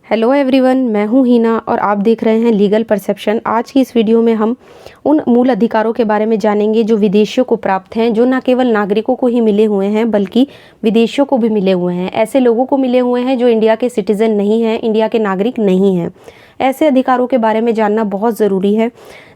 Hello everyone, मैं हूं हीना और आप देख रहे हैं लीगल परसेप्शन। आज की इस वीडियो में हम उन मूल अधिकारों के बारे में जानेंगे जो विदेशियों को प्राप्त हैं, जो न केवल नागरिकों को ही मिले हुए हैं बल्कि विदेशियों को भी मिले हुए हैं। ऐसे लोगों को मिले हुए हैं जो इंडिया के सिटीज़न नहीं हैं, इंडिया के नागरिक नहीं हैं। ऐसे अधिकारों के बारे में जानना बहुत ज़रूरी है।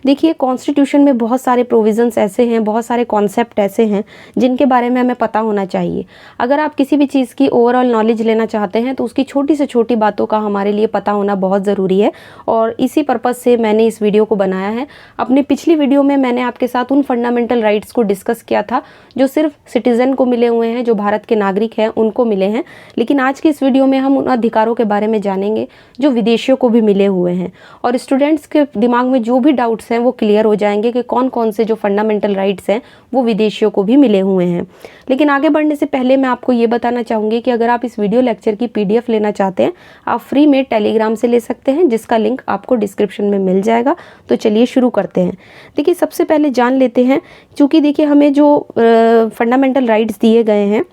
देखिए, कॉन्स्टिट्यूशन में बहुत सारे प्रोविज़न्स ऐसे हैं, बहुत सारे कॉन्सेप्ट ऐसे हैं जिनके बारे में हमें पता होना चाहिए। अगर आप किसी भी चीज़ की ओवरऑल नॉलेज लेना चाहते हैं तो उसकी छोटी से छोटी बातों का हमारे लिए पता होना बहुत ज़रूरी है, और इसी पर्पज़ से मैंने इस वीडियो को बनाया है। अपनी पिछली वीडियो में मैंने आपके साथ उन फंडामेंटल राइट्स को डिस्कस किया था जो सिर्फ सिटीज़न को मिले हुए हैं, जो भारत के नागरिक हैं उनको मिले हैं। लेकिन आज की इस वीडियो में हम उन अधिकारों के बारे में जानेंगे जो विदेशियों को भी मिले हुए हैं, और स्टूडेंट्स के दिमाग में जो भी डाउट्स हैं वो क्लियर हो जाएंगे कि कौन कौन से जो फंडामेंटल राइट्स हैं वो विदेशियों को भी मिले हुए हैं। लेकिन आगे बढ़ने से पहले मैं आपको ये बताना चाहूँगी कि अगर आप इस वीडियो लेक्चर की PDF लेना चाहते हैं, आप फ्री में टेलीग्राम से ले सकते हैं, जिसका लिंक आपको डिस्क्रिप्शन में मिल जाएगा। तो चलिए शुरू करते हैं। देखिए, सबसे पहले जान लेते हैं, चूँकि देखिए हमें जो फंडामेंटल राइट्स दिए गए हैं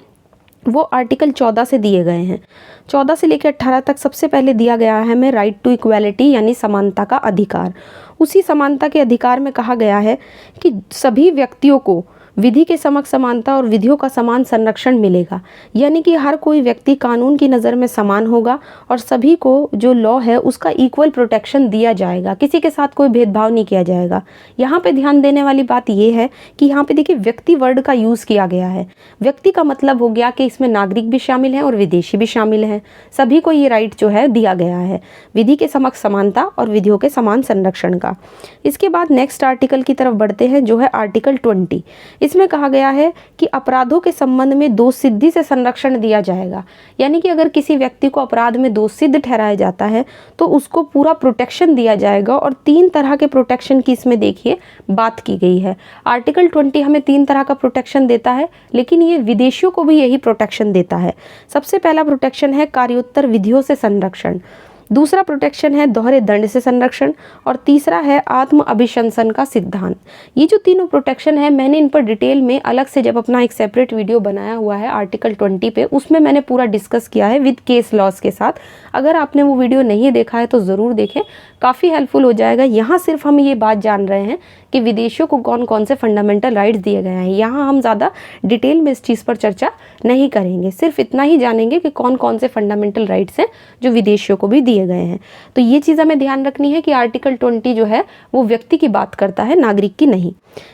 वो आर्टिकल 14 से दिए गए हैं। 14 से लेकर 18 तक सबसे पहले दिया गया है हमें राइट टू इक्वालिटी, यानी समानता का अधिकार। उसी समानता के अधिकार में कहा गया है कि सभी व्यक्तियों को विधि के समक्ष समानता और विधियों का समान संरक्षण मिलेगा, यानी कि हर कोई व्यक्ति कानून की नज़र में समान होगा और सभी को जो लॉ है उसका इक्वल प्रोटेक्शन दिया जाएगा, किसी के साथ कोई भेदभाव नहीं किया जाएगा। यहाँ पे ध्यान देने वाली बात यह है कि यहाँ पे देखिए व्यक्ति वर्ड का यूज़ किया गया है। व्यक्ति का मतलब हो गया कि इसमें नागरिक भी शामिल हैं और विदेशी भी शामिल हैं। सभी को ये राइट जो है दिया गया है, विधि के समक्ष समानता और विधियों के समान संरक्षण का। इसके बाद नेक्स्ट आर्टिकल की तरफ बढ़ते हैं, जो है आर्टिकल 20। इसमें कहा गया है कि अपराधों के संबंध में दोष सिद्धि से संरक्षण दिया जाएगा, यानी कि अगर किसी व्यक्ति को अपराध में दोष सिद्ध ठहराया जाता है तो उसको पूरा प्रोटेक्शन दिया जाएगा। और 3 तरह के प्रोटेक्शन की इसमें देखिए बात की गई है। आर्टिकल 20 हमें 3 तरह का प्रोटेक्शन देता है, लेकिन ये विदेशियों को भी यही प्रोटेक्शन देता है। सबसे पहला प्रोटेक्शन है कार्योत्तर विधियों से संरक्षण, दूसरा प्रोटेक्शन है दोहरे दंड से संरक्षण, और तीसरा है आत्म अभिशंसन का सिद्धांत। ये जो तीनों प्रोटेक्शन है, मैंने इन पर डिटेल में अलग से जब अपना एक सेपरेट वीडियो बनाया हुआ है आर्टिकल 20 पे, उसमें मैंने पूरा डिस्कस किया है विद केस लॉस के साथ। अगर आपने वो वीडियो नहीं देखा है तो ज़रूर देखें, काफ़ी हेल्पफुल हो जाएगा। यहाँ सिर्फ हम ये बात जान रहे हैं कि विदेशियों को कौन कौन से फंडामेंटल राइट्स दिए गए हैं। यहाँ हम ज़्यादा डिटेल में इस चीज़ पर चर्चा नहीं करेंगे, सिर्फ इतना ही जानेंगे कि कौन कौन से फंडामेंटल राइट्स हैं जो विदेशियों को भी दिए गए हैं। तो ये चीज़ हमें ध्यान रखनी है कि आर्टिकल 20 जो है वो व्यक्ति की बात करता है, नागरिक की नहीं।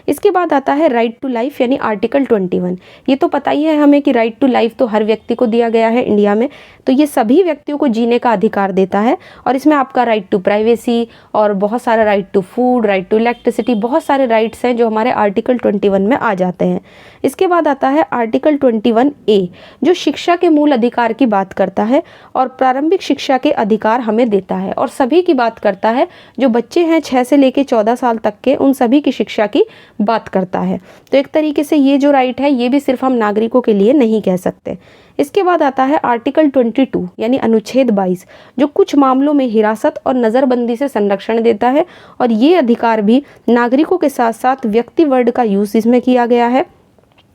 इसके बाद आता है राइट टू लाइफ, यानी आर्टिकल 21। ये तो पता ही है हमें कि राइट टू लाइफ तो हर व्यक्ति को दिया गया है इंडिया में, तो ये सभी व्यक्तियों को जीने का अधिकार देता है। और इसमें आपका राइट टू प्राइवेसी और बहुत सारा right to food, right to electricity, बहुत सारे राइट्स हैं जो हमारे आर्टिकल 21 में आ जाते हैं। इसके बाद आता है आर्टिकल 21A, जो शिक्षा के मूल अधिकार की बात करता है और प्रारंभिक शिक्षा के अधिकार हमें देता है, और सभी की बात करता है। जो बच्चे हैं 6 से लेकर 14 साल तक के, उन सभी की शिक्षा की बात करता है। तो एक तरीके से ये जो राइट है ये भी सिर्फ हम नागरिकों के लिए नहीं कह सकते। इसके बाद आता है आर्टिकल 22, यानी अनुच्छेद 22, जो कुछ मामलों में हिरासत और नज़रबंदी से संरक्षण देता है, और ये अधिकार भी नागरिकों के साथ साथ व्यक्ति वर्ड का यूज़ इसमें किया गया है,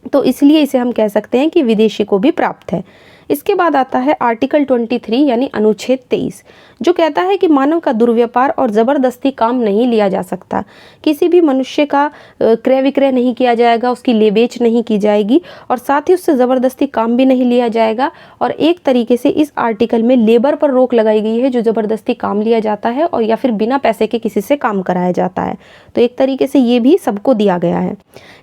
तो इसलिए इसे हम कह सकते हैं कि विदेशी को भी प्राप्त है। इसके बाद आता है आर्टिकल 23, यानी अनुच्छेद 23, जो कहता है कि मानव का दुर्व्यापार और ज़बरदस्ती काम नहीं लिया जा सकता। किसी भी मनुष्य का क्रय विक्रय नहीं किया जाएगा, उसकी ले बेच नहीं की जाएगी, और साथ ही उससे ज़बरदस्ती काम भी नहीं लिया जाएगा। और एक तरीके से इस आर्टिकल में लेबर पर रोक लगाई गई है, जो ज़बरदस्ती काम लिया जाता है और या फिर बिना पैसे के किसी से काम कराया जाता है। तो एक तरीके से ये भी सबको दिया गया है।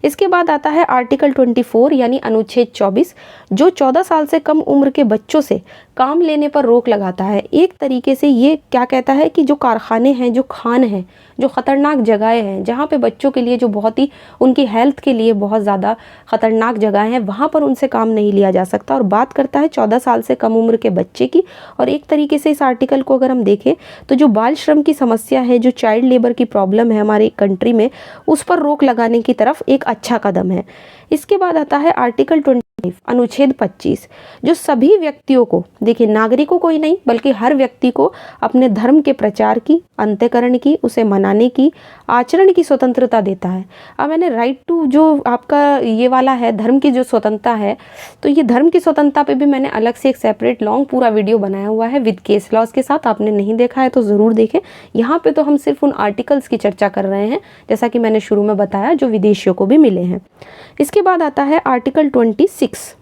इसके बाद आता है आर्टिकल 24, यानी अनुच्छेद 24, जो 14 साल से कम उम्र के बच्चों से काम लेने पर रोक लगाता है। एक तरीके से ये क्या कहता है कि जो कारखाने हैं, जो खान हैं, जो ख़तरनाक जगहें हैं, जहाँ पे बच्चों के लिए जो बहुत ही उनकी हेल्थ के लिए बहुत ज़्यादा ख़तरनाक जगह हैं, वहाँ पर उनसे काम नहीं लिया जा सकता। और बात करता है 14 साल से कम उम्र के बच्चे की। और एक तरीके से इस आर्टिकल को अगर हम देखें तो जो बाल श्रम की समस्या है, जो चाइल्ड लेबर की प्रॉब्लम है हमारे कंट्री में, उस पर रोक लगाने की तरफ एक अच्छा कदम है। इसके बाद आता है आर्टिकल 20 अनुच्छेद 25 जो सभी व्यक्तियों को, देखिए नागरिकों को ही नहीं बल्कि हर व्यक्ति को अपने धर्म के प्रचार की, अंत्यकरण की, उसे मनाने की, आचरण की स्वतंत्रता देता है। अब मैंने राइट टू जो आपका ये वाला है धर्म की जो स्वतंत्रता है, तो ये धर्म की स्वतंत्रता पे भी मैंने अलग से एक सेपरेट लॉन्ग पूरा वीडियो बनाया हुआ है विद केस लॉज के साथ। आपने नहीं देखा है तो ज़रूर देखें। यहाँ पे तो हम सिर्फ उन आर्टिकल्स की चर्चा कर रहे हैं जैसा कि मैंने शुरू में बताया जो विदेशियों को भी मिले हैं। इसके बाद आता है आर्टिकल 26।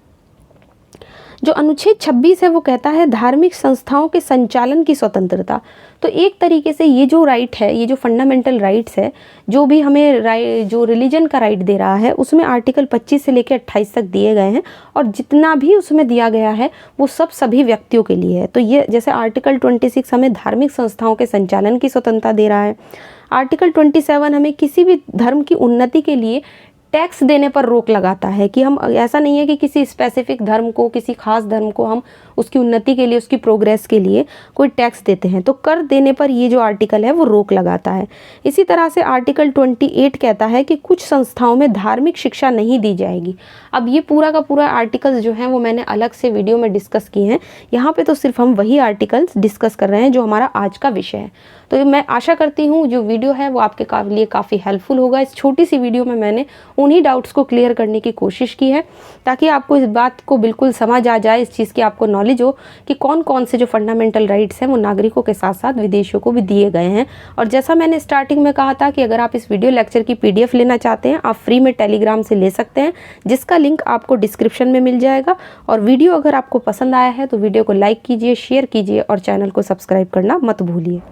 जो अनुच्छेद 26 है वो कहता है धार्मिक संस्थाओं के संचालन की स्वतंत्रता। तो एक तरीके से ये जो राइट है, ये जो फंडामेंटल राइट्स है, जो भी हमें जो रिलीजन का राइट दे रहा है उसमें आर्टिकल 25 से लेकर 28 तक दिए गए हैं और जितना भी उसमें दिया गया है वो सब सभी व्यक्तियों के लिए है। तो ये जैसे आर्टिकल 26 हमें धार्मिक संस्थाओं के संचालन की स्वतंत्रता दे रहा है। आर्टिकल 27 हमें किसी भी धर्म की उन्नति के लिए टैक्स देने पर रोक लगाता है कि हम, ऐसा नहीं है कि किसी स्पेसिफिक धर्म को, किसी खास धर्म को हम उसकी उन्नति के लिए, उसकी प्रोग्रेस के लिए कोई टैक्स देते हैं, तो कर देने पर ये जो आर्टिकल है वो रोक लगाता है। इसी तरह से आर्टिकल 28 कहता है कि कुछ संस्थाओं में धार्मिक शिक्षा नहीं दी जाएगी। अब ये पूरा का पूरा आर्टिकल्स जो हैं वो मैंने अलग से वीडियो में डिस्कस किए हैं, यहाँ पे तो सिर्फ हम वही आर्टिकल्स डिस्कस कर रहे हैं जो हमारा आज का विषय है। तो मैं आशा करती हूँ जो वीडियो है वो आपके लिए काफ़ी हेल्पफुल होगा। इस छोटी सी वीडियो में मैंने उन्हीं डाउट्स को क्लियर करने की कोशिश की है ताकि आपको इस बात को बिल्कुल समझ आ जाए, इस चीज़ की आपको नॉलेज हो कि कौन कौन से जो फंडामेंटल राइट्स हैं वो नागरिकों के साथ साथ विदेशियों को भी दिए गए हैं। और जैसा मैंने स्टार्टिंग में कहा था कि अगर आप इस वीडियो लेक्चर की PDF लेना चाहते हैं, आप फ्री में टेलीग्राम से ले सकते हैं, जिसका लिंक आपको डिस्क्रिप्शन में मिल जाएगा। और वीडियो अगर आपको पसंद आया है तो वीडियो को लाइक कीजिए, शेयर कीजिए और चैनल को सब्सक्राइब करना मत भूलिए।